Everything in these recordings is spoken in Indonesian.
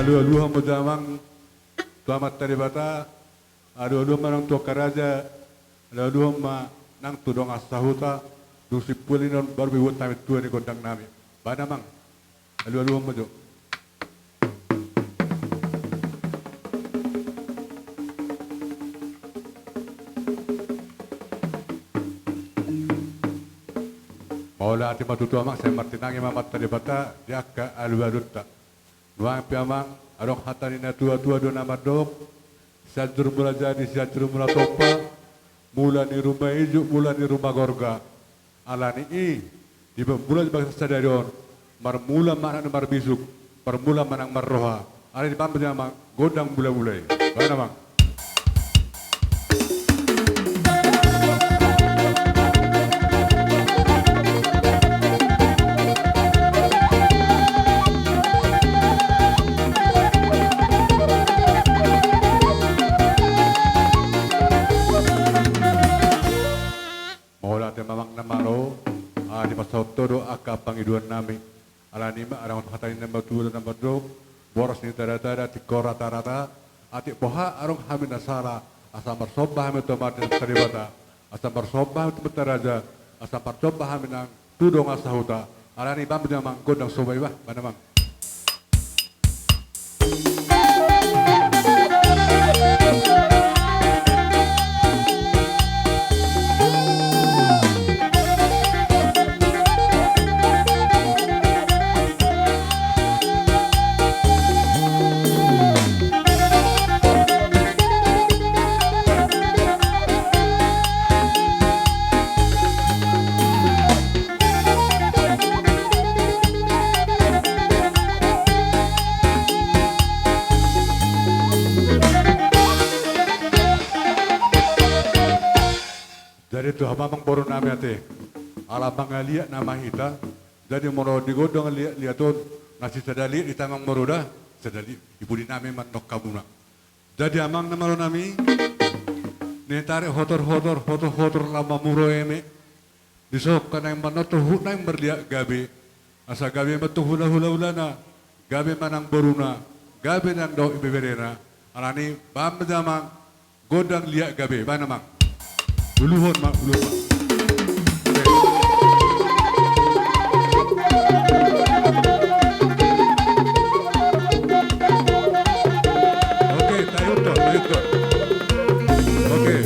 Alu-alu hamo jamang tuamat tari bata, alu-alu manang tua karaja, alu-alu ma nang tudong asahuta, dusipulin baru biwot tamit tua ni gondang nami. Bana mang, alu-alu hamo jo. Maula ati matutu amang saya martinangi mamat tadi bata dia ke alu-alutta. Nuang piamang arok hatani na tua-tua do nama dok. Sajur mula jadi sajur mula topa. Mula ni rumah ijuk mula ni rumah gorga. Alani di mula di bangsa sadarion. Mar mula mana mar bisuk. Par mula manang mar roha. Ada di pampu amang godang mula-mulai. Bagaimana mang? Di pasal todo aka pangiduan nami alani ma arang hatanin nama dua dan nama dua boros ni tada-tada tiko rata-rata atik poha arong hamin nasara asam bersobah hamin tomatin teribata asam bersobah hamin teraja asam bersobah hamin ang tudong asahuta alani bam jamang godang sobai bah banamang. Jadi tu hamamang boru nami ate, ala pangalia nama kita, jadi moro digodong liaton nasi sedali di tamang moroda, sedali ibu di nami manok kamuna. Jadi amang nama nami, netare hotor lama muro eme, disok kanang manoto hunang berliak gabe, asa gabe matu hula na, gabe manang boruna, gabe nang do ibeberena, alani bam jamang godang liak gabe, mana mang? Uluhon mak, uluhon mak. Oke, tayo to. Oke.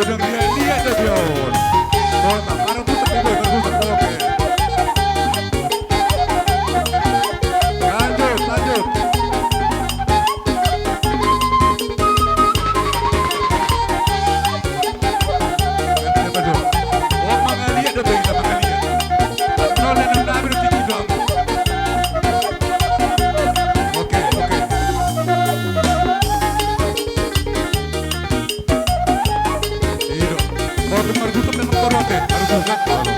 Lihat dia. Parang putak baru ate, harus susah baru.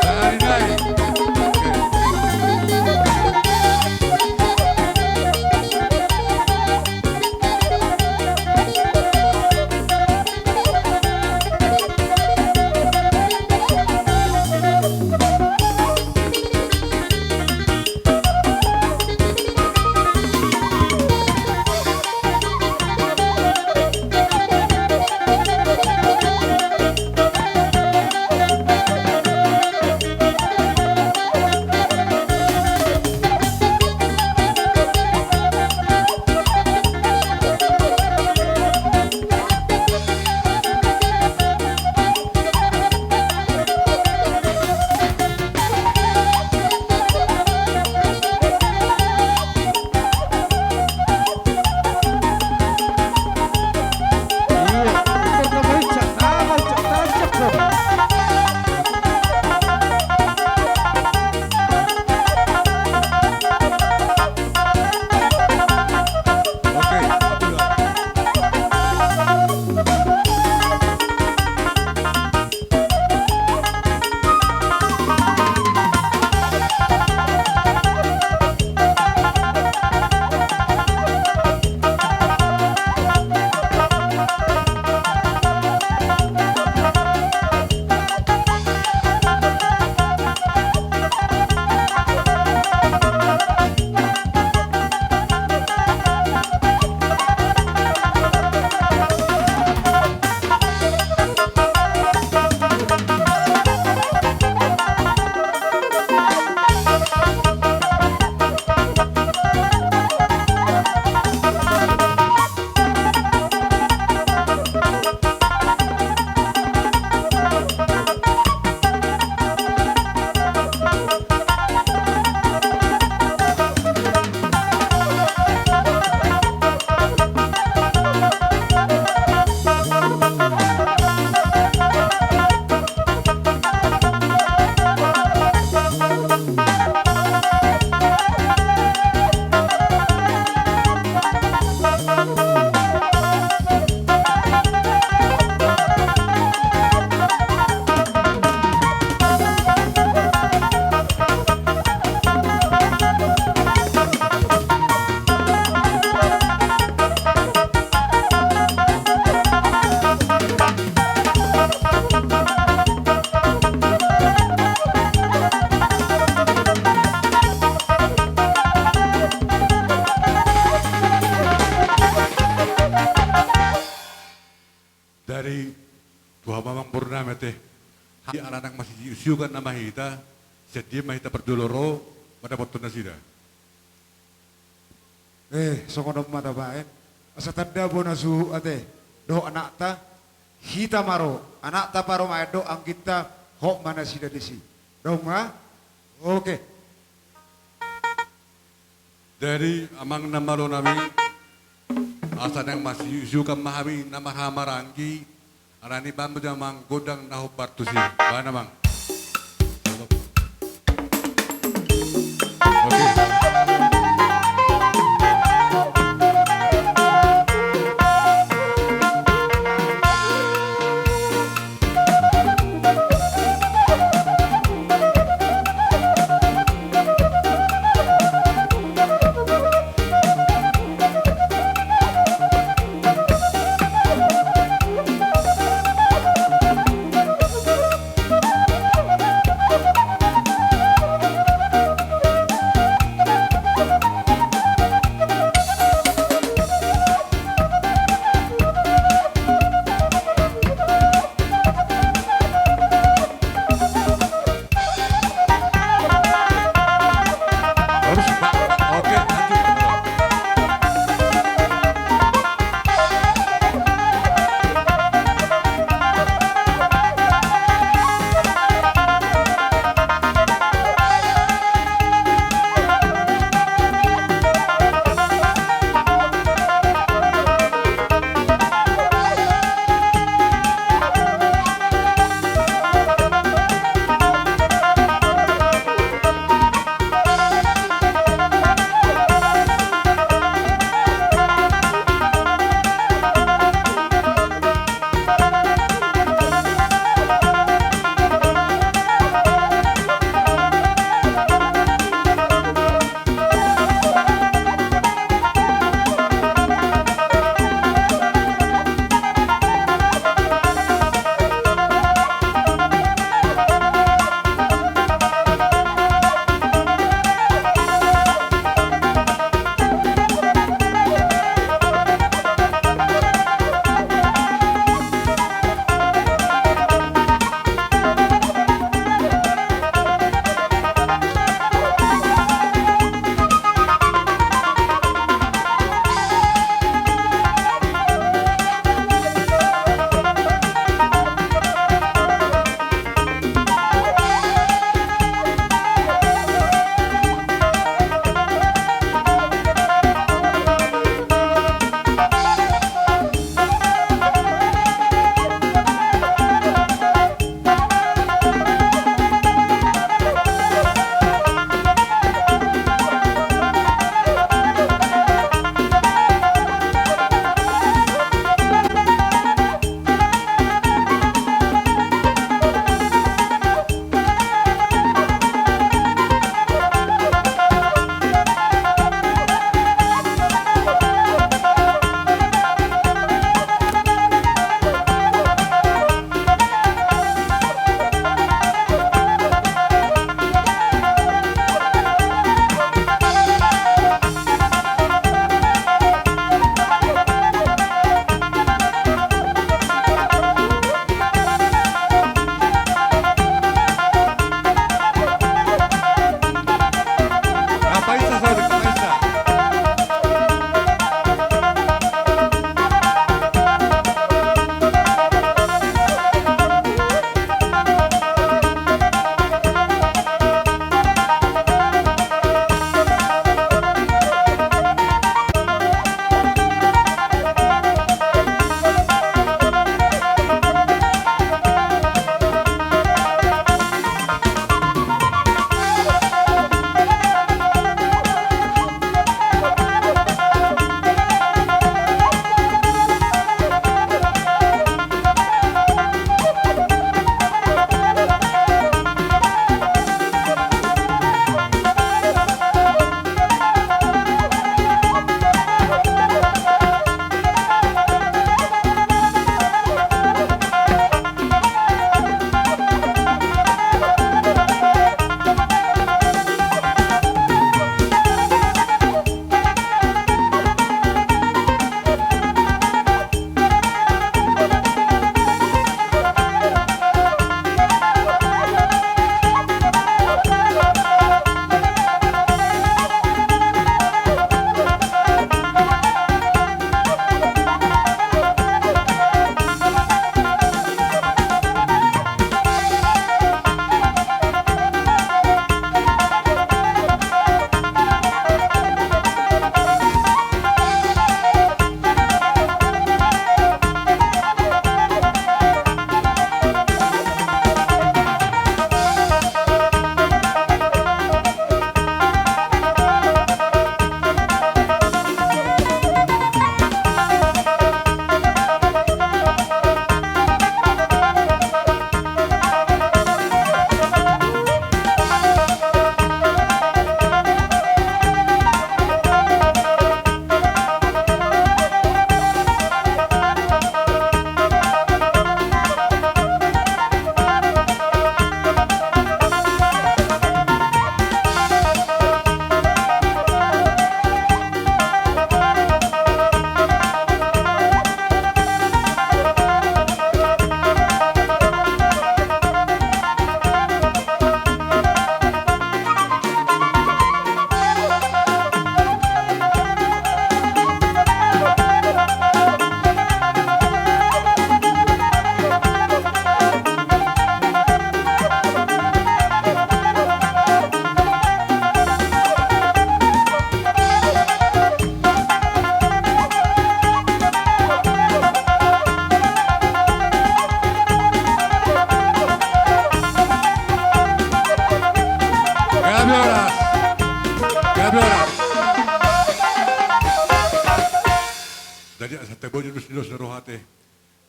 Dari nai. Oke, Abdullah. Dari Tuhan Mamang Purnama teh, anak-anak masih usiukan nama kita, setiap mahita perdoloro, pada waktu nasida. Sokono mata baen. Asa tanda bona su ate. Do anak ta hita maro. Anak ta paro mae do ang kita hok mana sida desi. Dong ha? Oke. Dari amang namalo nami, asa nang masih usiukan mahami nama hamarangki, arani bambu jamang godang naho partusi. Ba namang? Oke.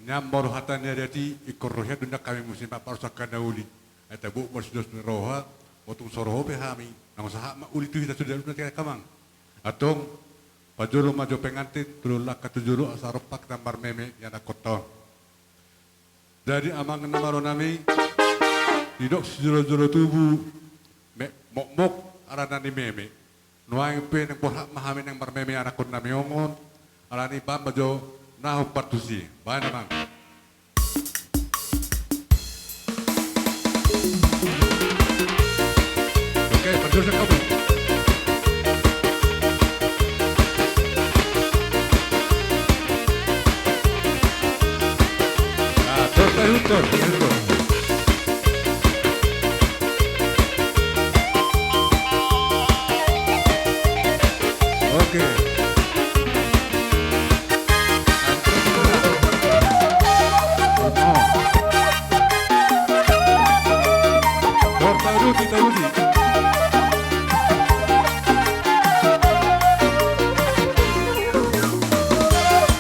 Nyam baru hatan ya dati ikorohya dunia kami musim apa rusakan dauli. Eta bu mersudos roha motung soroho behami. Nang usaha ma uli tu kita sudah lunas kaya kamang. Atong pajuru maju pengantin tululak katujuru asaropak tambar meme yana kotor. Jadi amang namaro nami didok sejuru-juru tubuh mok arana ni meme. Nuang pe nang borhak mahamin yang marmeme anak kun nami ongon. Arani bam bajo nahu partusi. Bahan amang. Oke, pajuru kamu. Nah, terus. Oke. Taruti.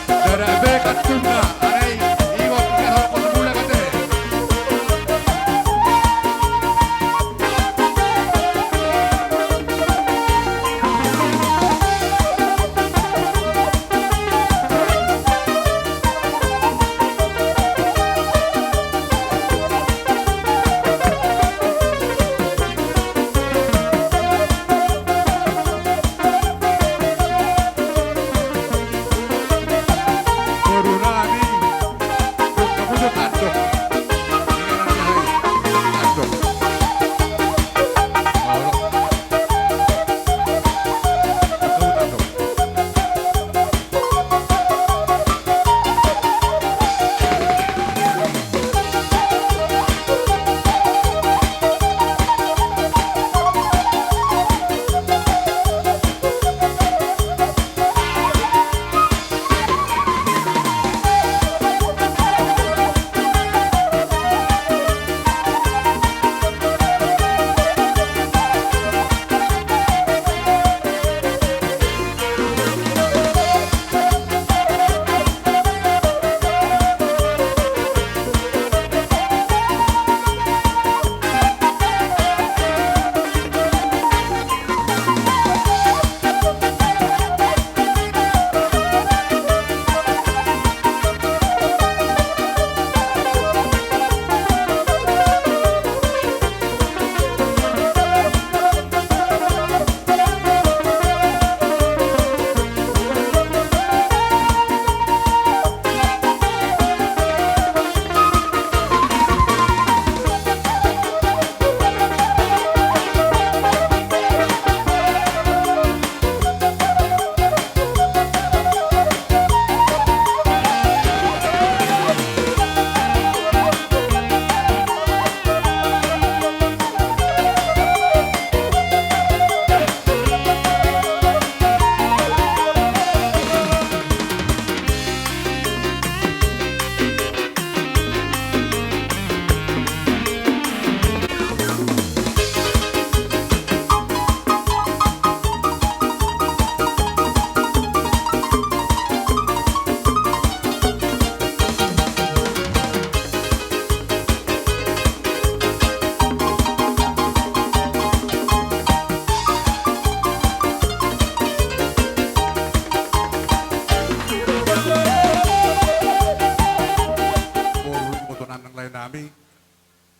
Dari bekat tunda, arai iwak kahal pemula kate.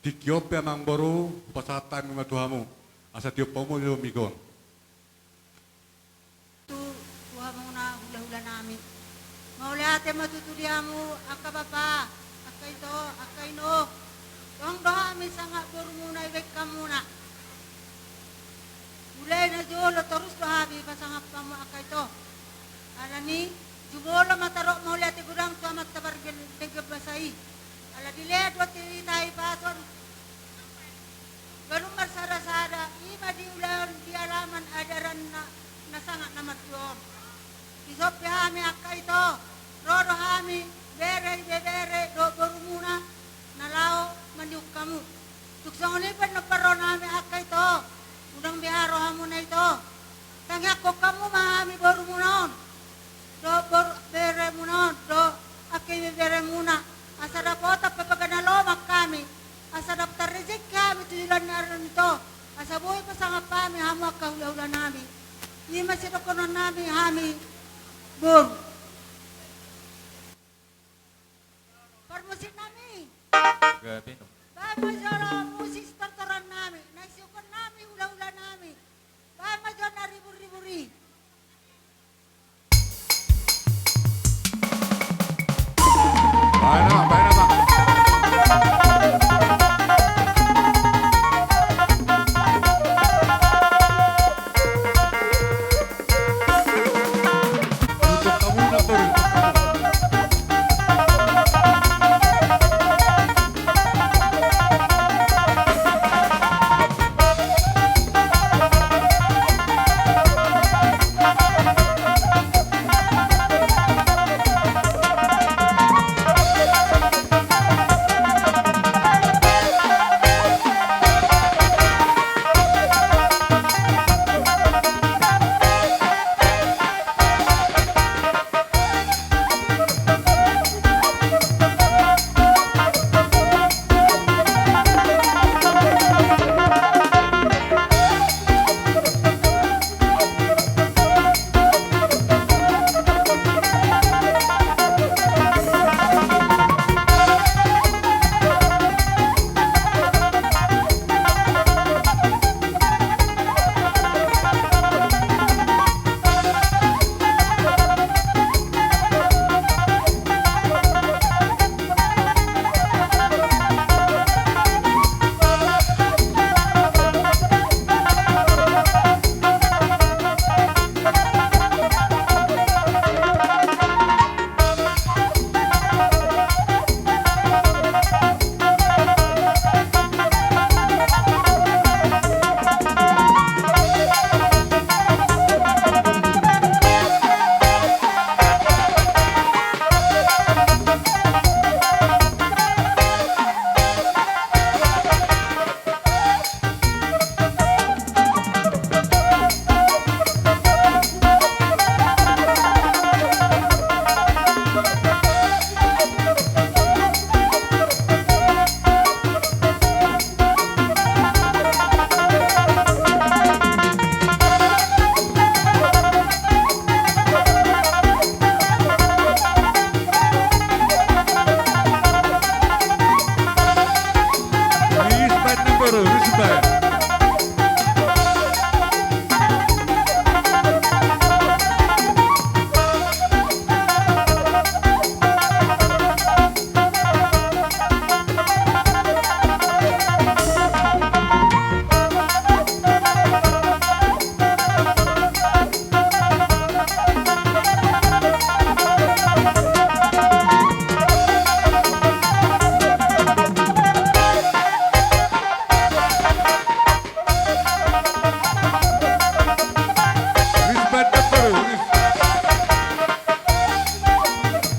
Dikiope amang boru pasatan mga tuhamu asa tiup pomo yo migon. Tu tuha muna hula-hula namin. Maulate matutuliamu akababa akaito akaino. Tong doha mi sanga boru muna ibek kamuna. Mulai na jolo terus doha bi pasangap kamu akaito. Alani jubolo matarok maulate gudang tuamat tabargel tegabasai. Ala dilihat waktu tahi pason. Ganun marsara-sara, ima di ulan di alaman adaran na sangat namat yun. Isop hami akka ito, rodo hami, bere, do baru muna, nalao maniuk kamu. Tuksang ulipan na paron hami akka ito, unang biharo hamu na ito. Tangyak ko kamu mahami baru munon, do baru bere munon, do akin bere muna. musik nami. Grabe, no? Bahay majora musik tortoran nami. Naisukan nami, ula-ula nami. Bahay majora na ribur-riburi. Baik nama, baik nama. Untuk kamu nak beri. Respect number, respect. Respect number.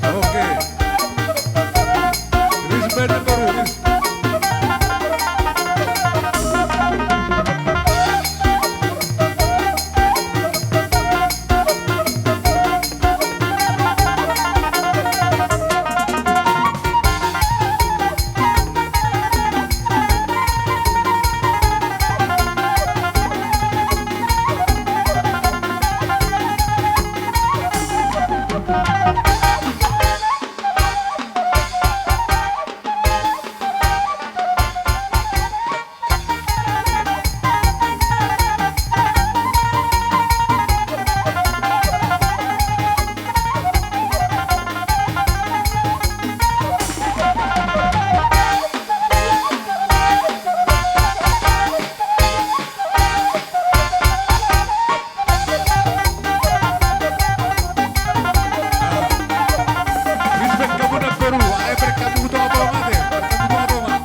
Okay. Respect number. Respect kamu nak Peru. Ay, kamu butuh apa mate? Kamu butuh apa mate?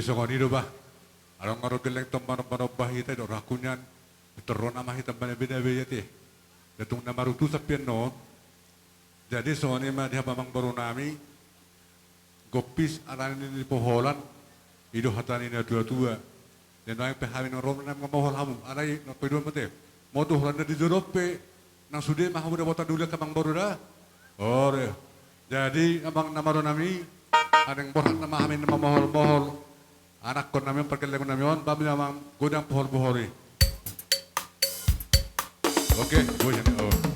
songoni do ba. Arang ngaro geleng tomar marobah hita do rakunyan. Teron ama hita bana beda beda te. Datung nama rutu sapian no. Jadi songoni mah dia mamang baru nami. Gopis aran ini poholan. Ido hatani na tua-tua. Dan orang pehawin orang nam ngamohol hamu. Arai nak pedua mate. Modu Holanda di Jorope. Nang sudah mah udah botan dulu ke Mang Baru dah. Ore. Jadi abang nama nami. Ada yang borak nama hamin nama mohol-mohol. Anak kon nami perkelengan nami on. Babi nama godang pohol-pohori. Oke, gue jadi. Oh.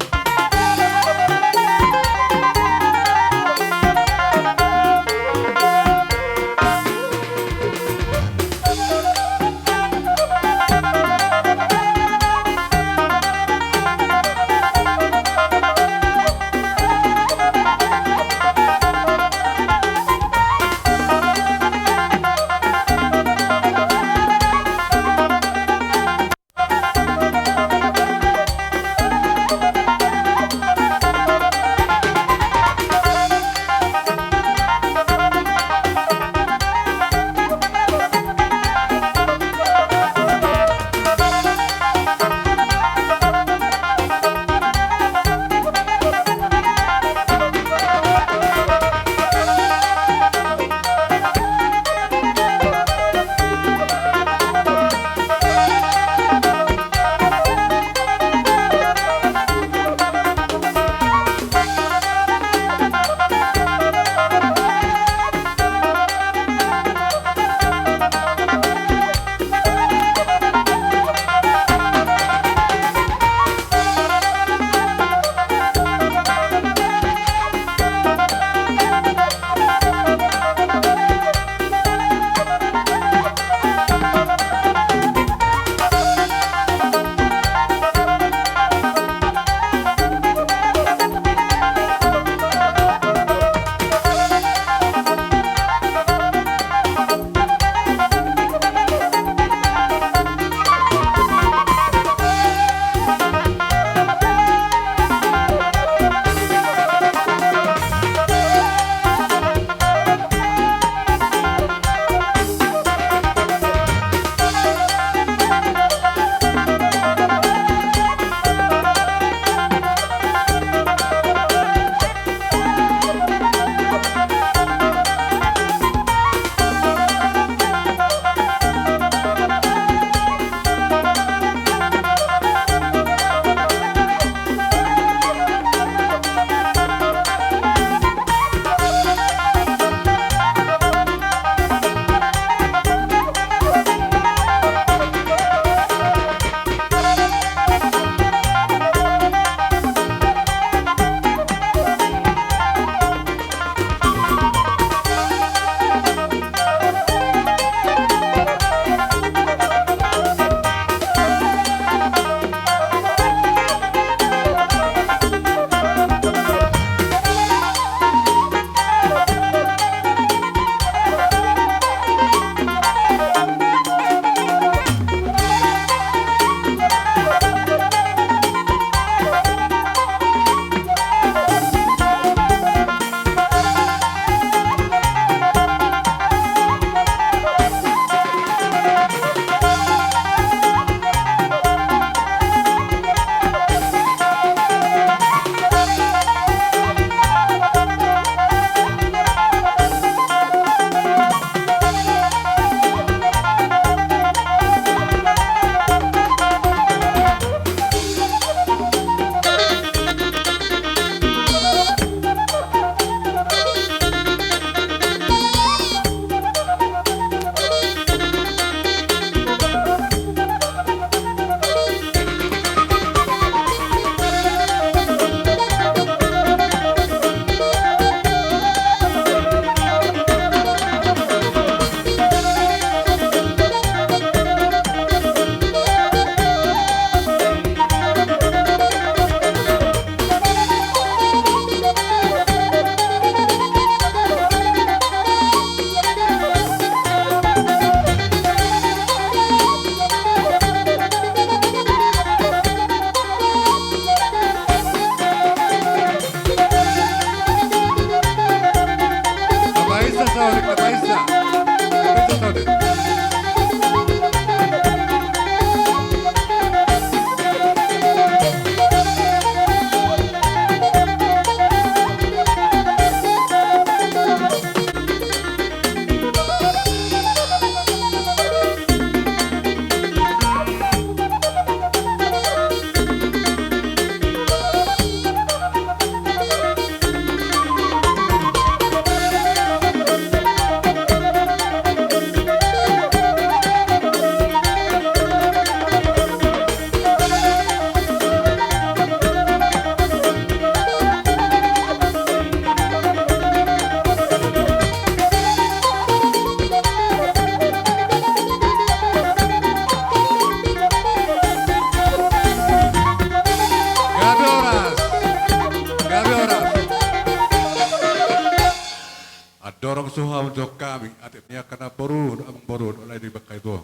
suha untuk kami, atiknya karena boru, amang boru, oleh di bakai itu.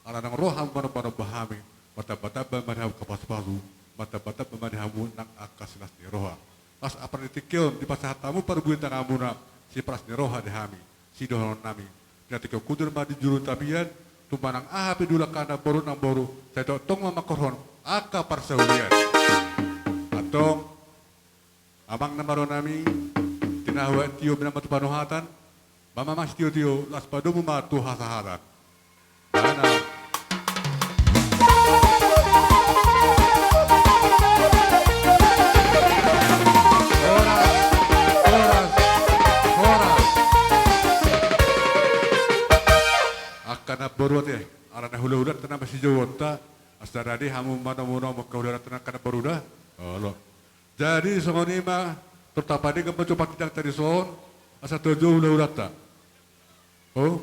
Alanang roham mana-mana bahami, bata-bata bermanham kapas baru, bata-bata bermanham nang akas nas ni roha. Pas apa nitikil di pasah tamu perbuatan amuna, si pras ni roha dehami, si dohon nami. Ketika kudur madi jurun tabian, tumanang ahapi dula kana boru nang boru, saya tong mamakorhon, aka parsaulian. Atong, amang namaro nami, tinahwa tiyo binamatu panuhatan, mama mas tiyo las padumu matu hasahatan. Mana? Karena baru teh, arana hula-hula tanah masih jauh tak, asal di hamu mana-mana muka hula tanah karena baru dah. Allah. Jadi semua ni mah tertapa di gempa coba tidak tadi son, asal tujuh hula-hula tak. Oh,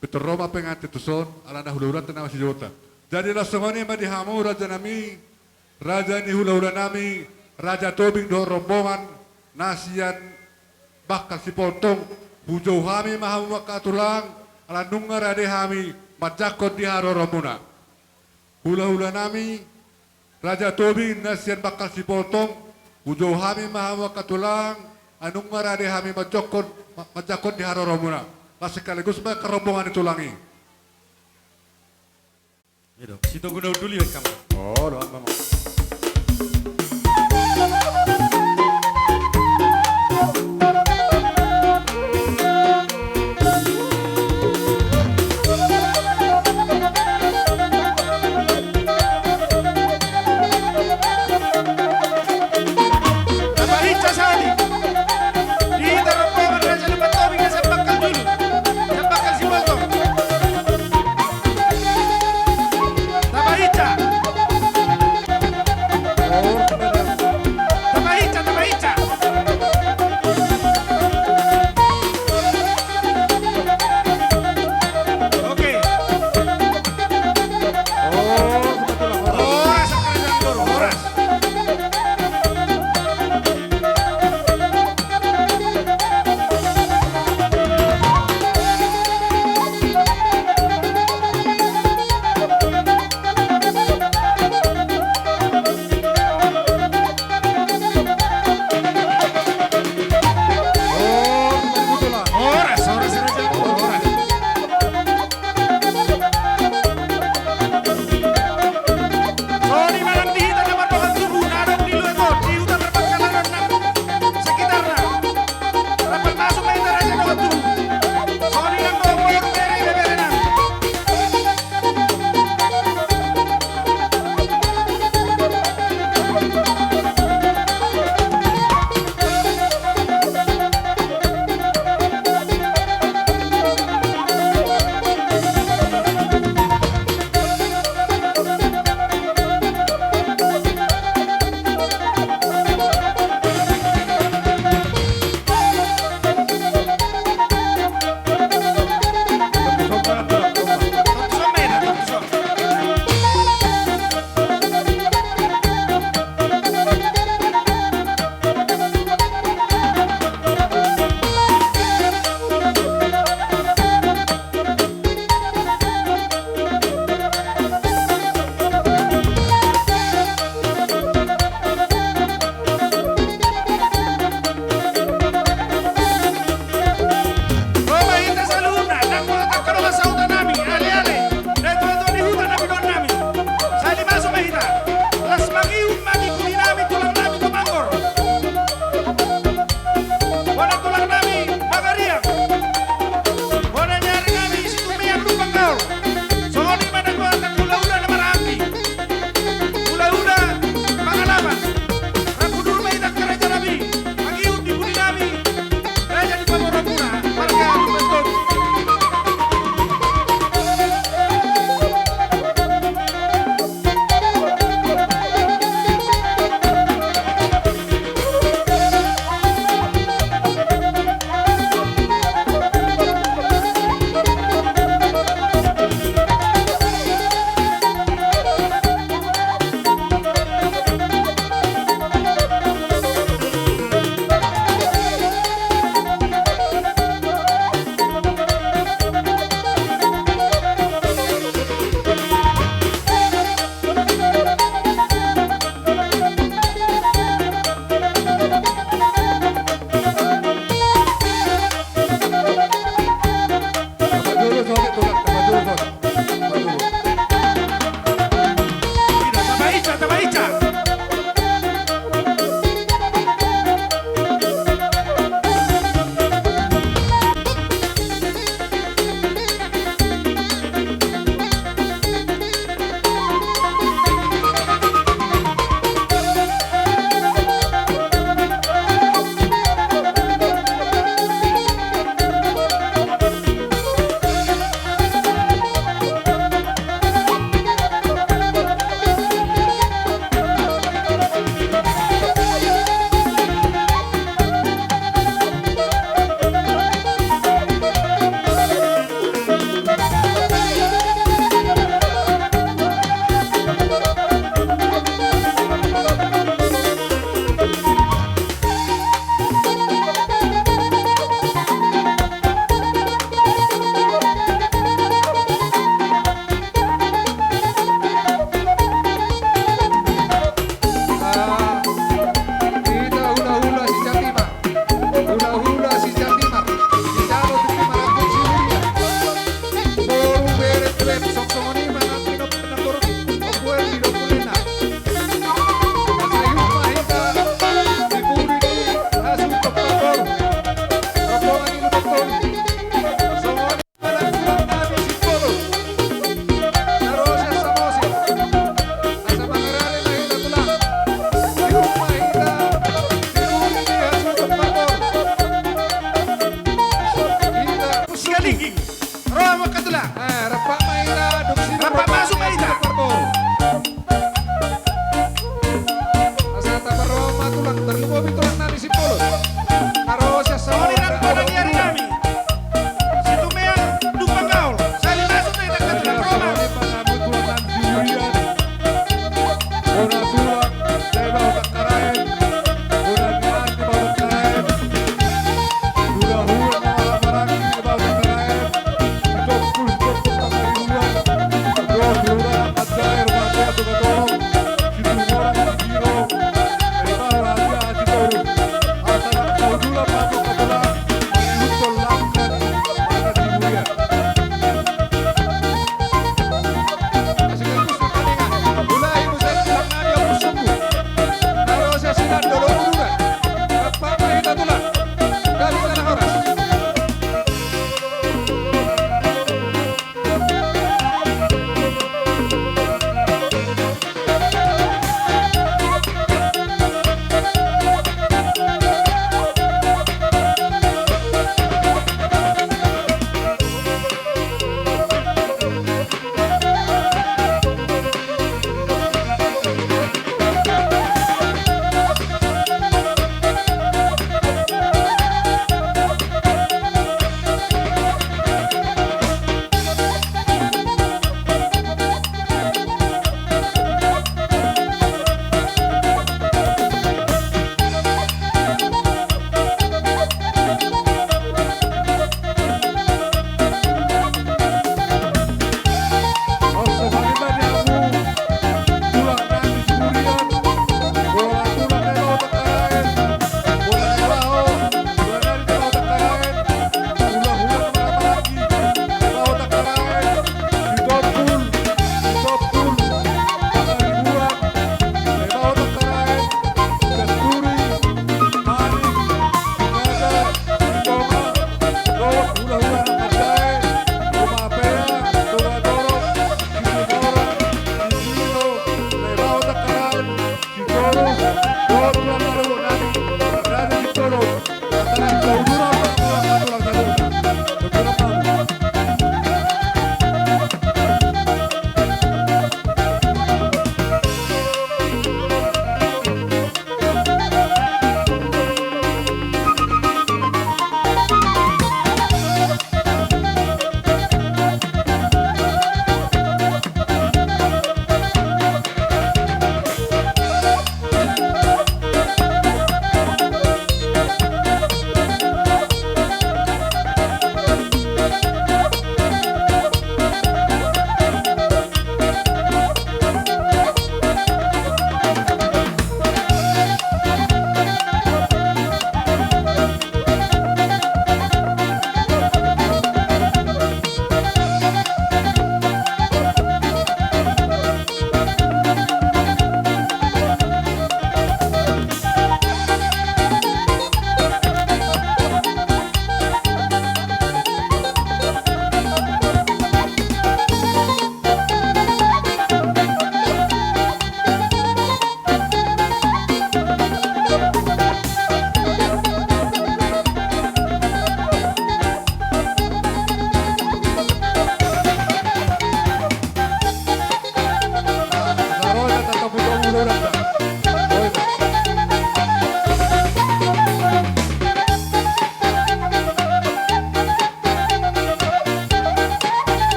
Peter Roma pengat itu son, arana hula-hula tanah masih jauh tak. Jadi lah semua ni mah di hamu raja nami, raja ni hula-hula nami, raja tobing do rombongan, nasian bakal si potong. Hujau hami mahamu makatulang, ala nungar ade hami, majakot di haro romuna. Hula-hula nami, Raja Tobi nasian bakal si potong, hujau hami mahamu makatulang, anungar ade hami majakot di haro romuna. Lah sekaligus mereka rombongan ditulangi. Itu, situ guna dulu ya kamu. Oh, doang bang. Tabarica.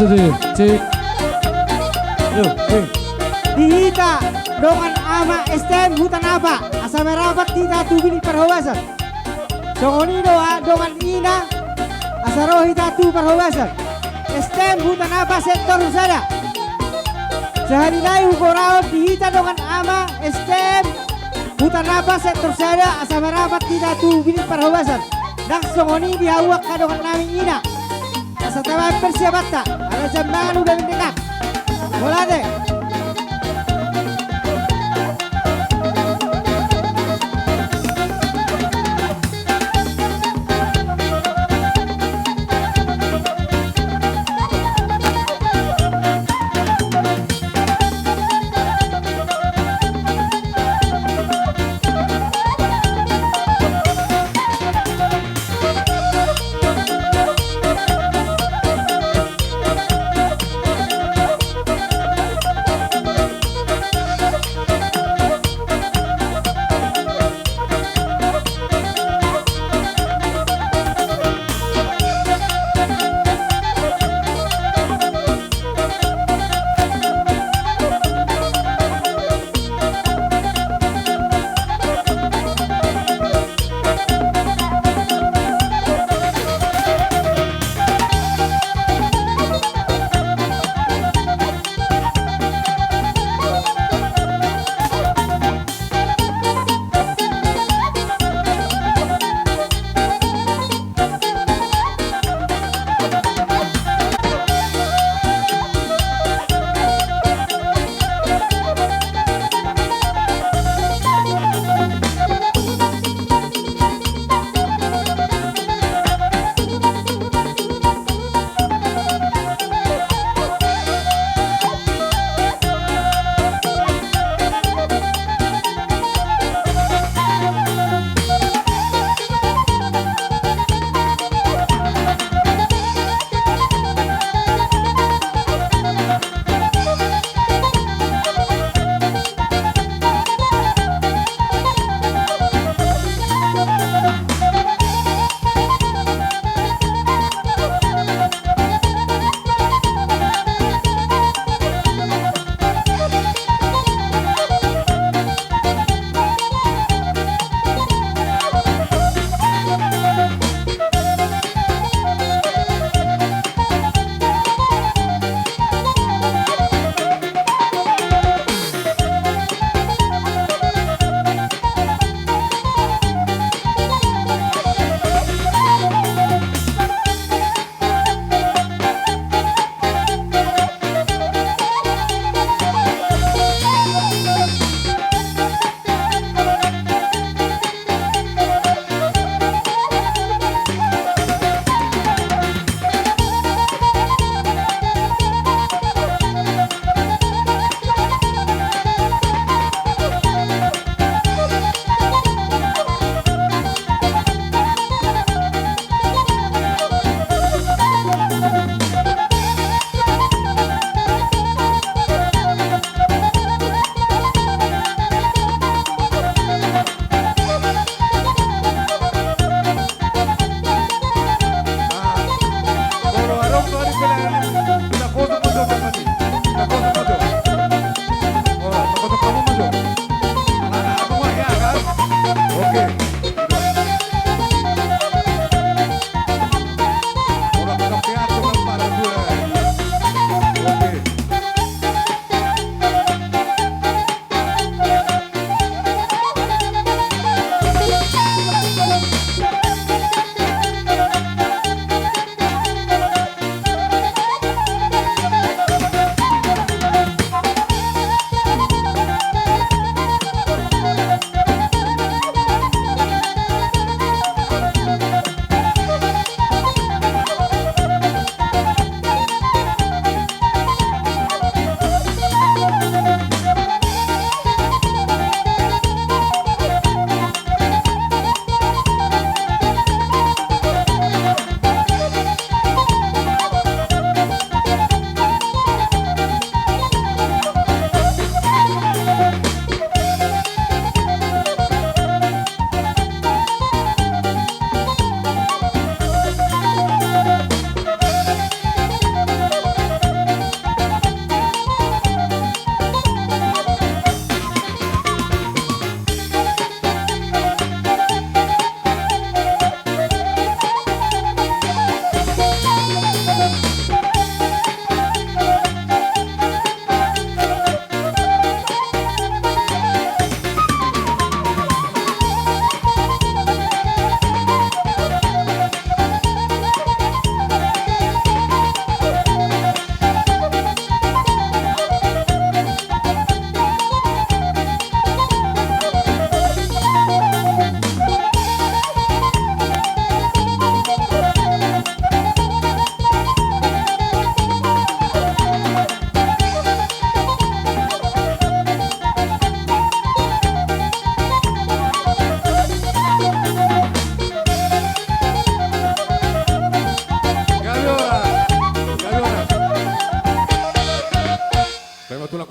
1, 2, 3. Yo, hey. Dihita dongan ama STM hutan apa asa merapat kita tu bilik perhawasan. Songoni doa dongan ina asa rohita tu perhawasan. STM hutan apa sektor usada. Sehari nai hukoraon dihita dongan ama STM hutan apa sektor usada asa merapat kita tu bilik perhawasan. Dak songoni dihawak ka dongan nami ina. Asa tawa persiapata ada jambangan udah mendekat. Mulai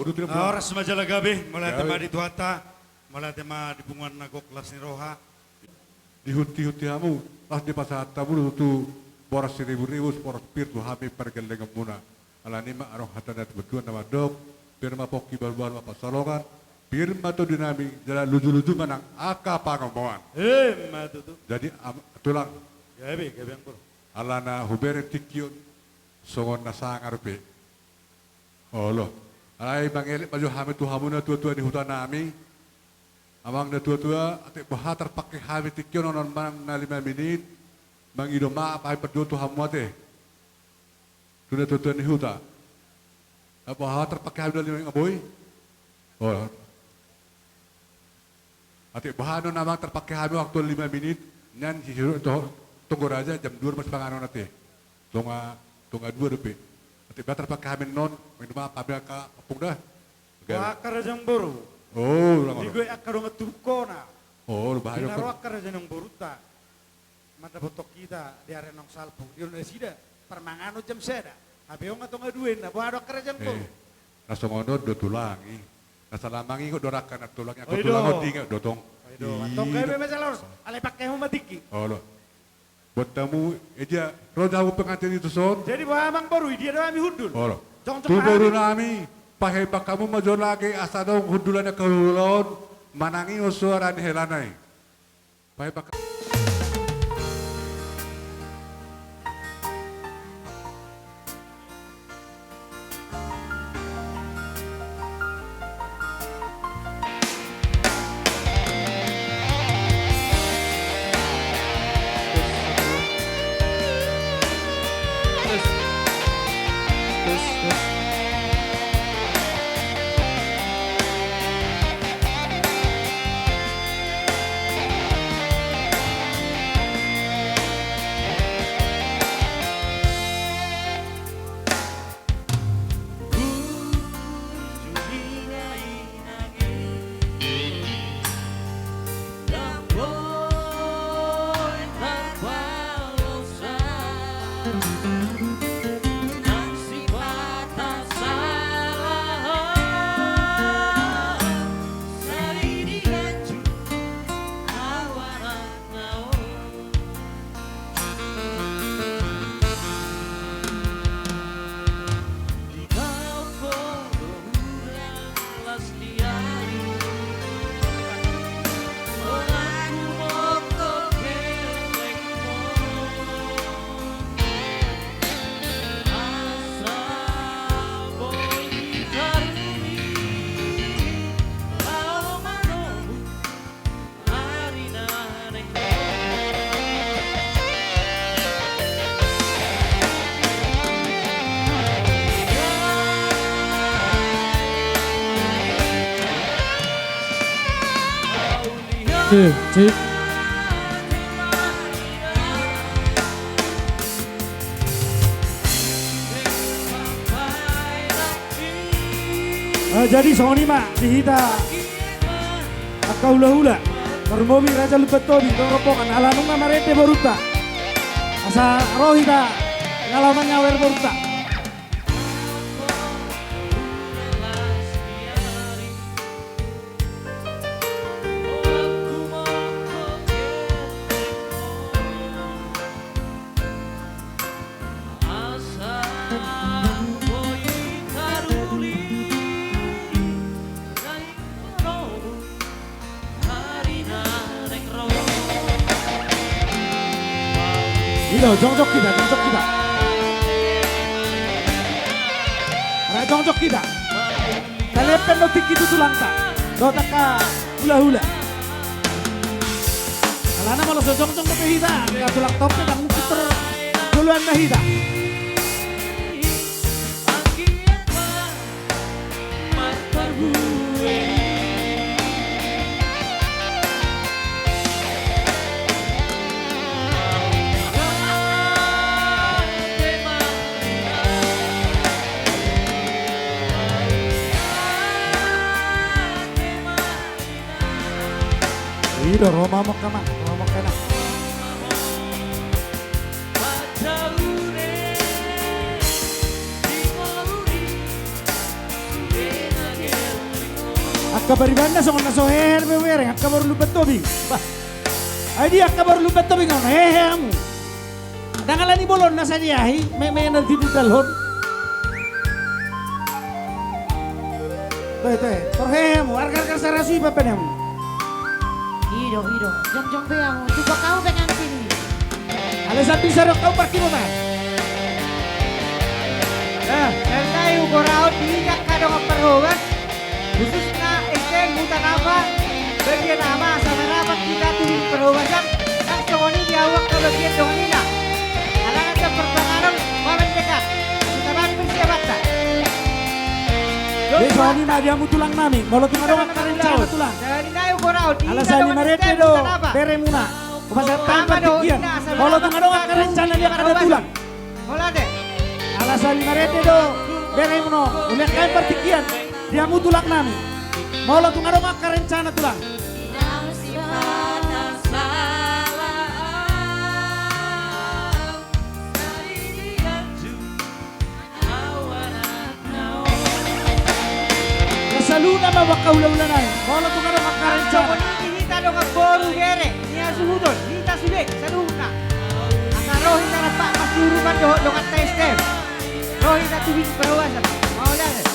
udah tidak Oras majalah gabe, mulai Gabe. tema di tuata, mulai tema di bunguan nagok kelas ni roha. dihuti-huti hamu, las di pasar tamu tu boras 1.000 boras pir tu hami pergelengan muna. Ala ni ma arong hatanat betuan nama dok, pirma poki baru-baru apa salongan, pirma tu dinami jalan luju-luju manang aka pangomongan. Matu tu. Jadi tulang Gabe yang bro. alana hubere tikyun songon nasangar pe. Oh loh, alai bangelit baju hami tu hamuna tua-tua di hutan nami. Amang na tua-tua ate bahatar pakai hami tikyun onon mang na 5 menit. Mang idoma apa ay perdu tu hamu ate. Tuna tua-tua di hutan. Bahatar pakai hami na 5 aboy. Oh. Ate bahano namang terpakai hami waktu 5 menit. Nan sisiru itu tunggu raja jam 2 mas panganon ate. Tunga 2 depe. Ate batar pakai hami non. Minum apa ka apung dah. Wah karajang bro. Oh, lang Di gue akarong tuko na. oh, bahaya Pinaro kan. akarajang ng buruta. Mata botok kita di arenong salpo. Di Indonesia permangano jam seda. Habis nga itong aduin na buhado akarajang bro. Nasa ngono do tulangi. Nasa lamangi ko dorakan at tulangi. Ako Oy, tulang do. ko tinga dotong. Ayo, atong kayo may masalah. Alay pakai mo matiki. Oh, lo. Buat tamu eja roda mo pengantin itu son. Jadi bahamang baru dia dah ambil hudul. Oh, lo. Cong-cong Tu hari. baru nami. Paheba kamu majo lagi asa dong hudulan ke hulon manangi usuaran helanai. Paheba Cik. Jadi Sony mak dihita hula-hula permobi raja lupat tobi toropokan alanung nama rete boruta asa rohita ngalaman nyawer boruta Ilo jongjok kita Ara jongjok kita Telepen no tiki tu tulangta Dota ka hula-hula Alana malos jongjok na kahita Kaya tulang top na kang puter duluan na hita Ilo Roma mo ka man, Roma mo ka na. kabar ibanda songon nasoheher bewereng akka baru lupa tobing. Bah. Ay dia akka baru lupa tobing on hehemu. Dangalan ni bolon na sa diyahi, may nanti budalhon. Toy, torhehemu, argar-argar sa rasu iba penemu. Hido, jom beamu, coba kau pegang sini. Alasan bisa rok kau parkir mana? Saya ukoraot diingat kadang perhoban khususnya STM hutan apa bagian nama sama rapat kita tuh perhobasan kan songoni diawak ke bagian donganina alangan ke pertengahan wamen dekat kita balik bersiapat tak Besok ini mah dia tulang nami, kalau tuh ada karen cana tulang. dari nayu ukoraot Alasan lima rete do, bere muna. Kumasa tanpa tikian, kalau tuh ada karen cana dia kada tulang. Hola deh Alasan lima rete do, bere muno, ulihat kain pertikian, dia tulak nami. Mau lo tuh ada karen cana tulang. Saluna mabaka ulah-ulah mau lo tuh ada karen cana. Kita dong boru bere nia suhudon kita sudah saluna asa rohi tara pak masurukan dongan STM rohi ta tuh perhobasan mau lihat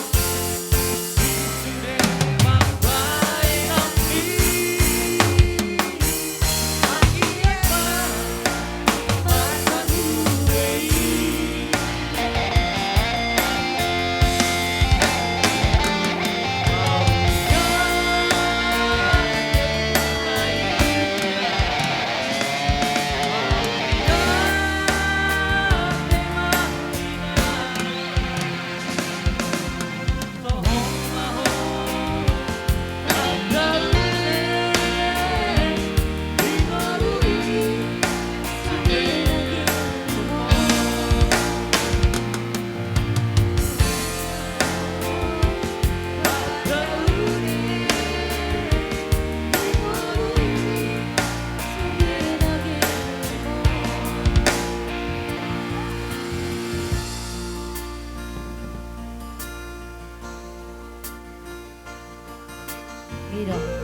Hido.